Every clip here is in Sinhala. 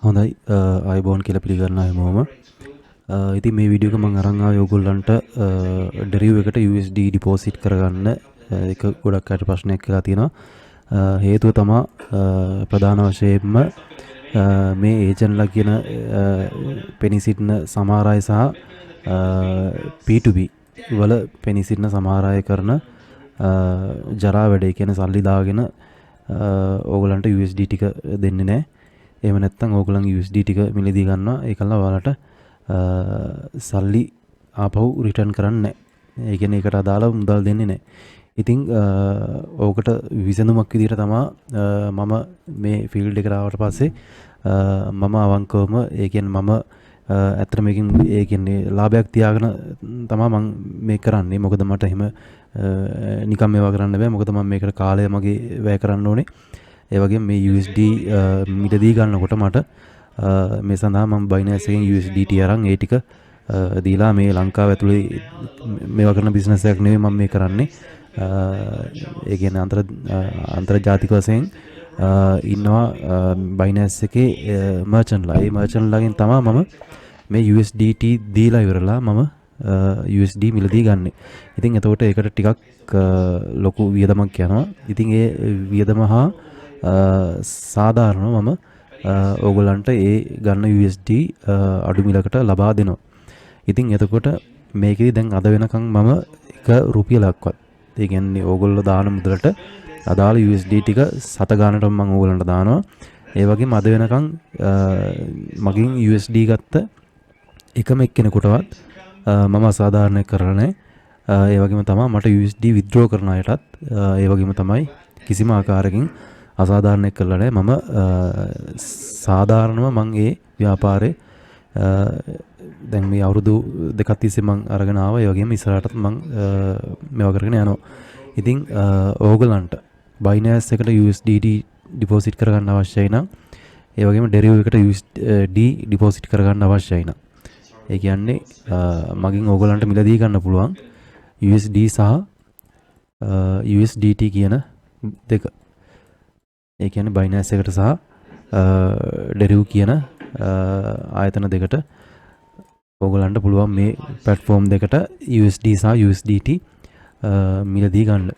හොඳයි අයිබෝන් කියලා පිළිගන්නවා හැමෝම. ඉතින් මේ වීඩියෝ එක මම අරන් ආවේ ඔයගොල්ලන්ට Deriv එකට USD ඩිපොසිට් කරගන්න එක ගොඩක් අයට ප්‍රශ්නයක් කියලා තියෙනවා. හේතුව තමයි ප්‍රධාන වශයෙන්ම මේ ඒජන්ට්ලා කියන පෙනී සිටින සමහර අය සහ P2B වල පෙනී සිටින සමහර අය කරන ජරා වැඩේ කියන සල්ලි දාගෙන ඕගොල්ලන්ට USD ටික දෙන්නේ නැහැ. එහෙම නැත්නම් ඕගොල්ලන්ගේ USD ටික මිලදී ගන්නවා. ඒකල්ලා ඔයාලට සල්ලි ආපහු රිටර්න් කරන්නේ නැහැ. ඒ කියන්නේ ඒකට අදාළ මුදල් දෙන්නේ නැහැ. ඉතින් ඕකට විසඳුමක් විදිහට තමයි මම මේ ෆීල්ඩ් එකට ආවට පස්සේ මම අවංකවම ඒ කියන්නේ මම ඇත්තට මේකෙන් ඒ කියන්නේ ලාභයක් තියාගෙන තමයි මම මේක කරන්නේ. මොකද මට එහෙම නිකම් මේවා කරන්න බෑ. මොකද මම මේකට කාලය මගේ වැය කරන්න ඕනේ. ඒ වගේම මේ USD මිලදී ගන්නකොට මට මේ සඳහා මම Binance එකෙන් USDT අරන් ඒ ටික දීලා මේ ලංකාව ඇතුලේ මේවා කරන බිස්නස් එකක් නෙවෙයි මම මේ කරන්නේ. ඒ කියන්නේ අන්තර්ජාතික වශයෙන් ඉන්නවා Binance එකේ මර්චන්ට්ලා. ඒ මර්චන්ට්ලාගෙන් තමයි මම මේ USDT දීලා ඉවරලා මම USD මිලදී ගන්නෙ. ඉතින් එතකොට ඒකට ටිකක් ලොකු වියදමක් යනවා. ඉතින් ඒ වියදම හා සාධාරණව මම ඕගොල්ලන්ට ඒ ගන්න USD අඩු මිලකට ලබා දෙනවා. ඉතින් එතකොට මේකෙදි දැන් අද වෙනකන් මම එක රුපියලක්වත් ඒ කියන්නේ ඕගොල්ලෝ දාන මුදලට අදාළ USD ටික සත ගානට මම ඕගොල්ලන්ට දානවා. ඒ වගේම අද වෙනකන් මගෙන් USD ගත්ත එකම එක්කෙනෙකුටවත් මම අසාධාරණයක් කරලා නැහැ. ඒ වගේම තමයි මට USD withdraw කරන අයටත් ඒ වගේම තමයි කිසිම ආකාරයකින් අසාධාරණයක් කරලා නැහැ. මම සාධාරණව මම ඒ ව්‍යාපාරේ දැන් මේ අවුරුදු දෙකක් තිස්සේ මම අරගෙන ආවා. ඒ වගේම ඉස්සරහටත් මම මේවා කරගෙන යනවා. ඉතින් ඕගලන්ට Binance එකට USDT ඩිපොසිට් කරගන්න අවශ්‍යයි නම් ඒ වගේම Deriv එකට USD ඩිපොසිට් කරගන්න අවශ්‍යයි නම් ඒ කියන්නේ මගින් ඕගලන්ට මිලදී ගන්න පුළුවන් USD සහ USDT කියන දෙක. ඒ කියන්නේ Binance එකට සහ Deriv කියන ආයතන දෙකට ඕගලන්ට පුළුවන් මේ platform දෙකට USD සහ USDT මිලදී ගන්න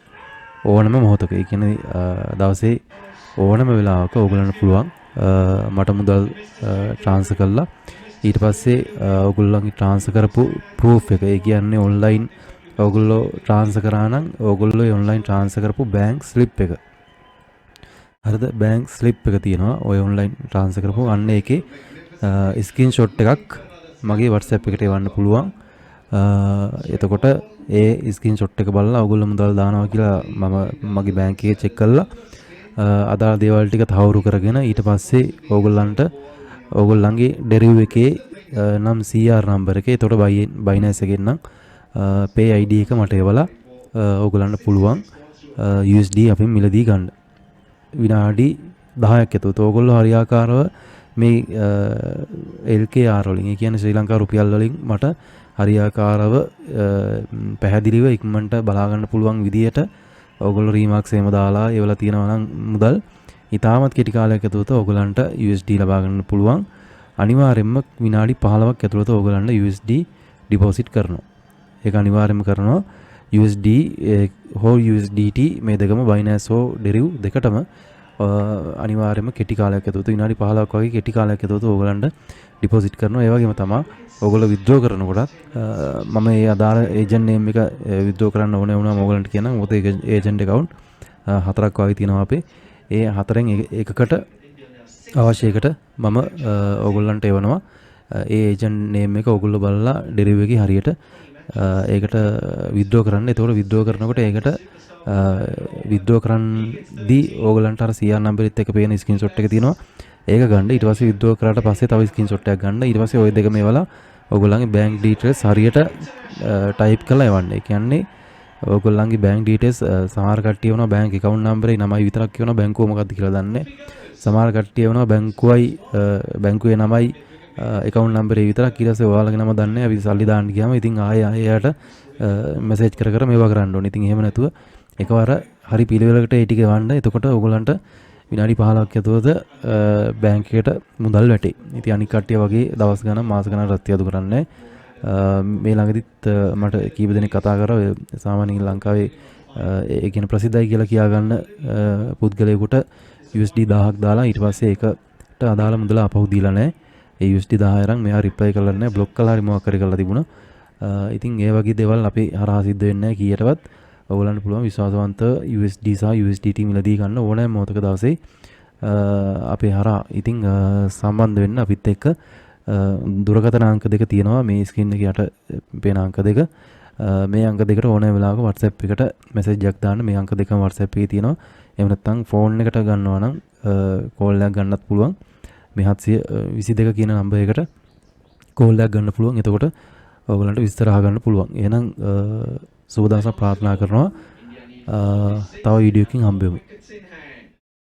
ඕනම මොහොතක. ඒ කියන්නේ දවසේ ඕනම වෙලාවක ඕගලන්ට පුළුවන් මට මුදල් transfer කරලා ඊට පස්සේ ඕගොල්ලන්ගේ transfer කරපු proof එක ඒ කියන්නේ online ඕගොල්ලෝ transfer කරා නම් ඕගොල්ලෝ online transfer කරපු bank slip එක හරිද bank slip එක තියෙනවා ඔය online transfer කරපු අන්න ඒකේ screenshot එකක් මගේ WhatsApp එකට එවන්න පුළුවන්. එතකොට ඒ ස්ක්‍රීන්ෂොට් එක බලලා ඔයගොල්ලෝ මුදල් දානවා කියලා මම මගේ බැංක් එකේ චෙක් කළා. අදාළ දේවල් ටික තහවුරු කරගෙන ඊට පස්සේ ඕගොල්ලන්ට ඕගොල්ලන්ගේ Deriv එකේ නම් CR නම්බර් එකේ එතකොට Binance එකෙන් නම් pay ID එක මට එවලා ඕගොල්ලන්ට පුළුවන් USD අපින් මිලදී ගන්න. විනාඩි 10ක් ඇතුළත ඕගොල්ලෝ හරියාකාරව මේ LKR වලින් ඒ කියන්නේ ශ්‍රී ලංකා රුපියල් වලින් මට හරියාකාරව පැහැදිලිව ඉක්මනට බලා ගන්න පුළුවන් විදියට ඕගොල්ලෝ රීමාක්ස් එහෙම දාලා ඒවලා තියෙනවා නම් මුදල් ඉතාමත් කෙටි කාලයක් ඇතුළත ඕගොල්ලන්ට USD ලබා ගන්න පුළුවන්. අනිවාර්යයෙන්ම විනාඩි 15ක් ඇතුළත ඕගොල්ලන්ට USD ඩිපොසිට් කරනවා. ඒක අනිවාර්යයෙන්ම කරනවා. USD හෝ USDT මේ දෙකම Binance හෝ Deriv දෙකටම අනිවාර්යයෙන්ම කෙටි කාලයක් ඇතුළත විනාඩි 15ක් වගේ කෙටි කාලයක් ඇතුළත ඕගොල්ලන්ට ඩිපොසිට් කරනවා. ඒ වගේම තමයි ඕගොල්ලෝ withdraw කරනකොටත් මම ඒ අදාළ ඒජන්ට් නේම් එක withdraw කරන්න ඕනේ වුණාම ඕගොල්ලන්ට කියනවා. මොකද ඒජන්ට් account හතරක් වගේ තියෙනවා අපේ. ඒ හතරෙන් එකකට අවශ්‍ය එකට මම ඕගොල්ලන්ට එවනවා. ඒ ඒජන්ට් නේම් එක ඕගොල්ලෝ බලලා Deriv එකේ හරියට ඒකට withdraw කරන්න. ඒතකොට withdraw කරනකොට ඒකට withdraw කරන්දී ඕගලන්ට අර CR නම්බරෙත් එක පේන ස්ක්‍රීන්ෂොට් එක තියෙනවා. ඒක ගන්න. ඊට පස්සේ withdraw කරාට පස්සේ තව ස්ක්‍රීන්ෂොට් එකක් ගන්න. ඊට පස්සේ ওই දෙක මේවලා ඕගොල්ලන්ගේ bank details හරියට type කරලා එවන්න. ඒ කියන්නේ ඕගොල්ලන්ගේ bank details සමහර කට්ටිය වුණා bank account number නමයි විතරක් කියනවා බැංකුව මොකක්ද කියලා දන්නේ. සමහර කට්ටිය වුණා බැංකුවේ නමයි account number එක විතරක් ඊට පස්සේ ඔයාලගේ නම දන්නේ නැහැ. අපි සල්ලි දාන්න ගියාම ඉතින් ආයෙට message කර මේවා කරන්න ඕනේ. ඉතින් එහෙම නැතුව එකවර හරි පිළිවෙලකට ඒ ටික එවන්න. එතකොට ඕගොල්ලන්ට විනාඩි 15ක් ඇතුළත බැංක් එකට මුදල් වැටේ. ඉතින් අනික් කට්ටිය වගේ දවස් ගණන් මාස ගණන් රත්යදු කරන්නේ මේ ළඟදිත් මට කීප දෙනෙක් කතා කරා ඔය සාමාන්‍යයෙන් ලංකාවේ ඒ කියන්නේ ප්‍රසිද්ධයි කියලා කියාගන්න පුද්ගලයෙකුට USD 1000ක් දාලා ඊට පස්සේ ඒකට අදාළ මුදල අපහු දීලා නැහැ. ඒ USD 10 අරන් මෙයා රිප්ලයි කරලා නැහැ, බ්ලොක් කළා හරි මොකක් හරි කරලා තිබුණා. ඉතින් ඒ වගේ දේවල් අපි හරහා සිද්ධ වෙන්නේ නැහැ කීයටවත්. ඔයගොල්ලන්ට පුළුවන් විශ්වාසවන්ත USD සහ USDT මිලදී ගන්න ඕනෑම මොහොතක දවසේ අපේ හරහා. ඉතින් සම්බන්ධ වෙන්න අපිත් එක්ක දුරකථන අංක දෙක තියෙනවා මේ ස්ක්‍රීන් එකේ යට පේන අංක දෙක. මේ අංක දෙකට ඕනෑ වෙලාවක WhatsApp එකට මැසේජ් එකක් දාන්න. මේ අංක දෙකම WhatsApp එකේ තියෙනවා. එහෙම නැත්නම් ෆෝන් එකට ගන්නවා නම් කෝල් එකක් ගන්නත් පුළුවන්. මේ 722 කියන නම්බර් එකට කෝල් එකක් ගන්න පුළුවන්. එතකොට ඔයගලන්ට විස්තර අහගන්න පුළුවන්. එහෙනම් සුබ දවසක් ප්‍රාර්ථනා කරනවා. තව වීඩියෝ එකකින් හම්බෙමු.